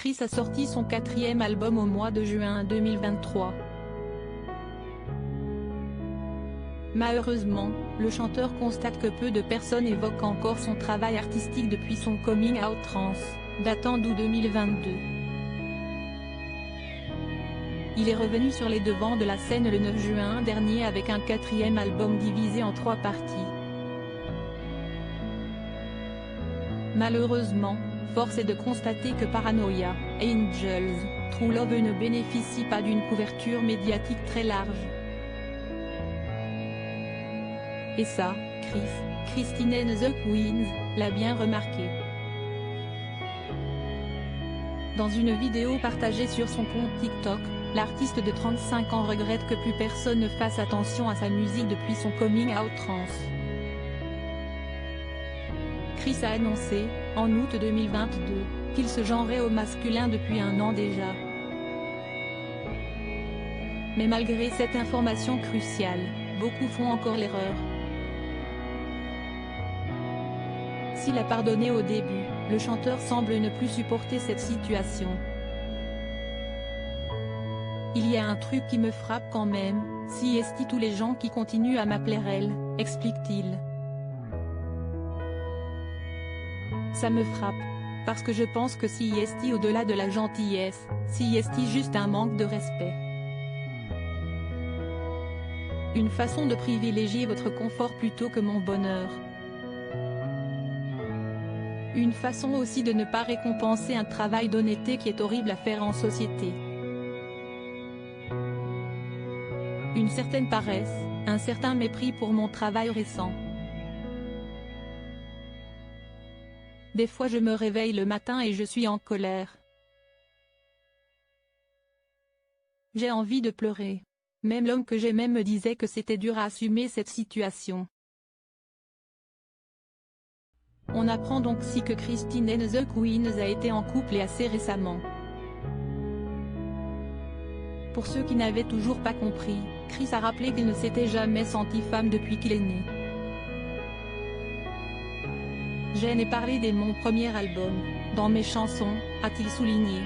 Chris a sorti son 4e album au mois de juin 2023. Malheureusement, le chanteur constate que peu de personnes évoquent encore son travail artistique depuis son coming out trans, datant d'août 2022. Il est revenu sur les devants de la scène le 9 juin dernier avec un 4e album divisé en 3 parties. Malheureusement, force est de constater que Paranoia, Angels, True Love ne bénéficie pas d'une couverture médiatique très large. Et ça, Christine and the Queens, l'a bien remarqué. Dans une vidéo partagée sur son compte TikTok, l'artiste de 35 ans regrette que plus personne ne fasse attention à sa musique depuis son coming out trans. Chris a annoncé, en août 2022, qu'il se genrait au masculin depuis un an déjà. Mais malgré cette information cruciale, beaucoup font encore l'erreur. S'il a pardonné au début, le chanteur semble ne plus supporter cette situation. Il y a un truc qui me frappe quand même, si est tous les gens qui continuent à m'appeler elle, explique-t-il. Ça me frappe. Parce que je pense que si est au-delà de la gentillesse, si est juste un manque de respect. Une façon de privilégier votre confort plutôt que mon bonheur. Une façon aussi de ne pas récompenser un travail d'honnêteté qui est horrible à faire en société. Une certaine paresse, un certain mépris pour mon travail récent. Des fois je me réveille le matin et je suis en colère. J'ai envie de pleurer. Même l'homme que j'aimais me disait que c'était dur à assumer cette situation. On apprend donc si que Christine and the Queens a été en couple et assez récemment. Pour ceux qui n'avaient toujours pas compris, Chris a rappelé qu'il ne s'était jamais senti femme depuis qu'il est né. J'en ai parlé dès mon premier album, dans mes chansons, a-t-il souligné.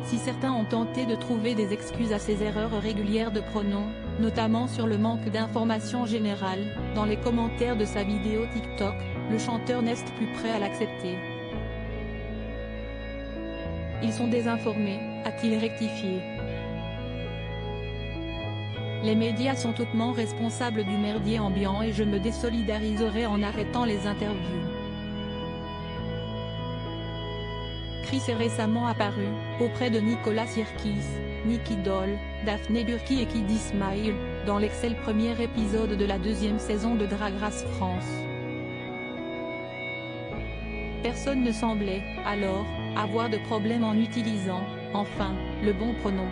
Si certains ont tenté de trouver des excuses à ces erreurs régulières de pronoms, notamment sur le manque d'informations générales, dans les commentaires de sa vidéo TikTok, le chanteur n'est plus prêt à l'accepter. Ils sont désinformés, a-t-il rectifié. Les médias sont hautement responsables du merdier ambiant et je me désolidariserai en arrêtant les interviews. Chris est récemment apparu, auprès de Nicolas Sirkis, Nicky Doll, Daphné Burki et Kid Ismail, dans l'excellent premier épisode de la 2e saison de Drag Race France. Personne ne semblait, alors, avoir de problème en utilisant, enfin, le bon pronom.